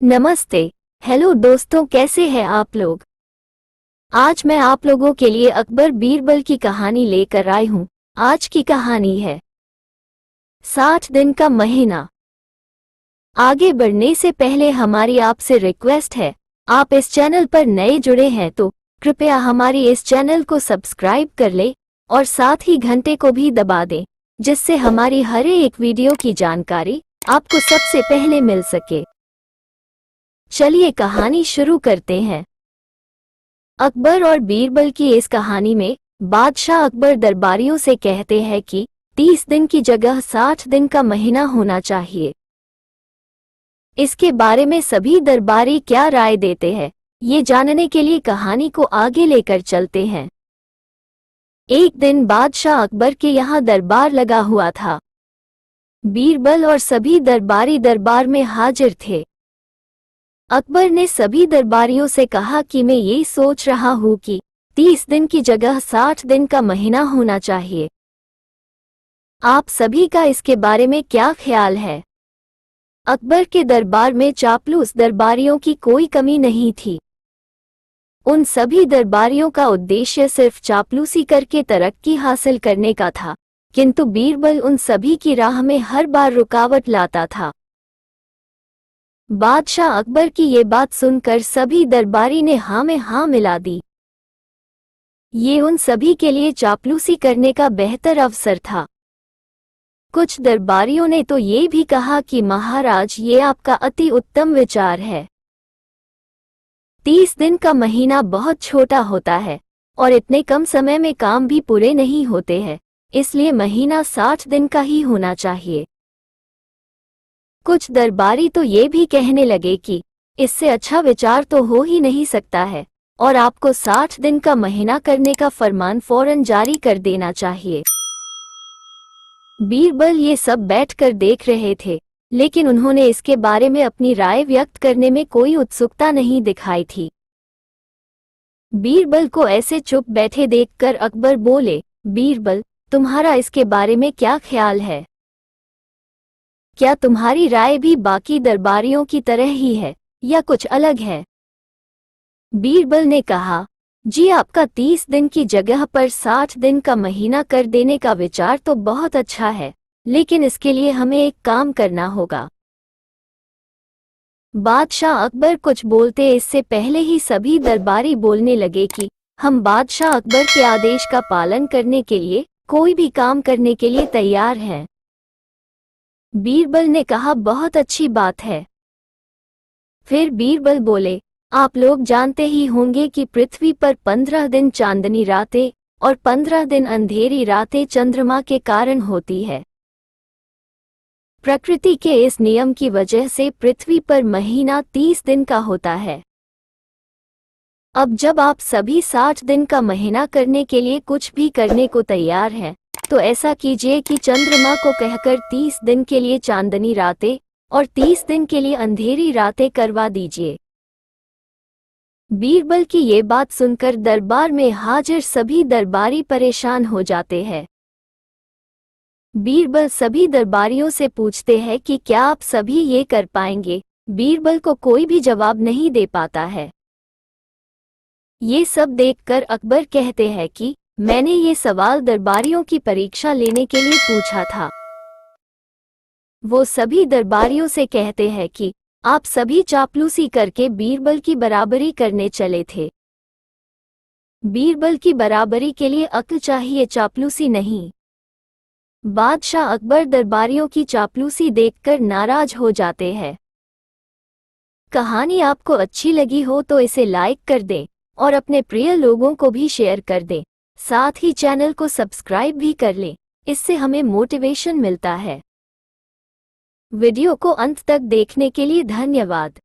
नमस्ते। हेलो दोस्तों, कैसे हैं आप लोग। आज मैं आप लोगों के लिए अकबर बीरबल की कहानी लेकर आई हूँ। आज की कहानी है 60 दिन का महीना। आगे बढ़ने से पहले हमारी आपसे रिक्वेस्ट है, आप इस चैनल पर नए जुड़े हैं तो कृपया हमारी इस चैनल को सब्सक्राइब कर ले और साथ ही घंटे को भी दबा दें, जिससे हमारी हर एक वीडियो की जानकारी आपको सबसे पहले मिल सके। चलिए कहानी शुरू करते हैं। अकबर और बीरबल की इस कहानी में बादशाह अकबर दरबारियों से कहते हैं कि 30 दिन की जगह 60 दिन का महीना होना चाहिए। इसके बारे में सभी दरबारी क्या राय देते हैं, ये जानने के लिए कहानी को आगे लेकर चलते हैं। एक दिन बादशाह अकबर के यहाँ दरबार लगा हुआ था। बीरबल और सभी दरबारी दरबार में हाजिर थे। अकबर ने सभी दरबारियों से कहा कि मैं ये सोच रहा हूँ कि 30 दिन की जगह 60 दिन का महीना होना चाहिए। आप सभी का इसके बारे में क्या ख्याल है। अकबर के दरबार में चापलूस दरबारियों की कोई कमी नहीं थी। उन सभी दरबारियों का उद्देश्य सिर्फ चापलूसी करके तरक्की हासिल करने का था, किंतु बीरबल उन सभी की राह में हर बार रुकावट लाता था। बादशाह अकबर की ये बात सुनकर सभी दरबारी ने हाँ में हाँ मिला दी। ये उन सभी के लिए चापलूसी करने का बेहतर अवसर था। कुछ दरबारियों ने तो ये भी कहा कि महाराज, ये आपका अति उत्तम विचार है। 30 दिन का महीना बहुत छोटा होता है और इतने कम समय में काम भी पूरे नहीं होते हैं, इसलिए महीना 60 दिन का ही होना चाहिए। कुछ दरबारी तो ये भी कहने लगे कि इससे अच्छा विचार तो हो ही नहीं सकता है और आपको 60 दिन का महीना करने का फरमान फौरन जारी कर देना चाहिए। बीरबल ये सब बैठकर देख रहे थे, लेकिन उन्होंने इसके बारे में अपनी राय व्यक्त करने में कोई उत्सुकता नहीं दिखाई थी। बीरबल को ऐसे चुप बैठे देखकर अकबर बोले, बीरबल, तुम्हारा इसके बारे में क्या ख्याल है। क्या तुम्हारी राय भी बाकी दरबारियों की तरह ही है या कुछ अलग है। बीरबल ने कहा, जी, आपका 30 दिन की जगह पर 60 दिन का महीना कर देने का विचार तो बहुत अच्छा है, लेकिन इसके लिए हमें एक काम करना होगा। बादशाह अकबर कुछ बोलते इससे पहले ही सभी दरबारी बोलने लगे कि हम बादशाह अकबर के आदेश का पालन करने के लिए कोई भी काम करने के लिए तैयार हैं। बीरबल ने कहा, बहुत अच्छी बात है। फिर बीरबल बोले, आप लोग जानते ही होंगे कि पृथ्वी पर 15 दिन चांदनी रातें और 15 दिन अंधेरी रातें चंद्रमा के कारण होती है। प्रकृति के इस नियम की वजह से पृथ्वी पर महीना 30 दिन का होता है। अब जब आप सभी 60 दिन का महीना करने के लिए कुछ भी करने को तैयार हैं, तो ऐसा कीजिए कि चंद्रमा को कहकर 30 दिन के लिए चांदनी रातें और 30 दिन के लिए अंधेरी रातें करवा दीजिए। बीरबल की ये बात सुनकर दरबार में हाजिर सभी दरबारी परेशान हो जाते हैं। बीरबल सभी दरबारियों से पूछते हैं कि क्या आप सभी ये कर पाएंगे। बीरबल को कोई भी जवाब नहीं दे पाता है। ये सब देखकर अकबर कहते हैं कि मैंने ये सवाल दरबारियों की परीक्षा लेने के लिए पूछा था। वो सभी दरबारियों से कहते हैं कि आप सभी चापलूसी करके बीरबल की बराबरी करने चले थे। बीरबल की बराबरी के लिए अक्ल चाहिए, चापलूसी नहीं। बादशाह अकबर दरबारियों की चापलूसी देखकर नाराज हो जाते हैं। कहानी आपको अच्छी लगी हो तो इसे लाइक कर दें और अपने प्रिय लोगों को भी शेयर कर दें। साथ ही चैनल को सब्सक्राइब भी कर लें, इससे हमें मोटिवेशन मिलता है। वीडियो को अंत तक देखने के लिए धन्यवाद।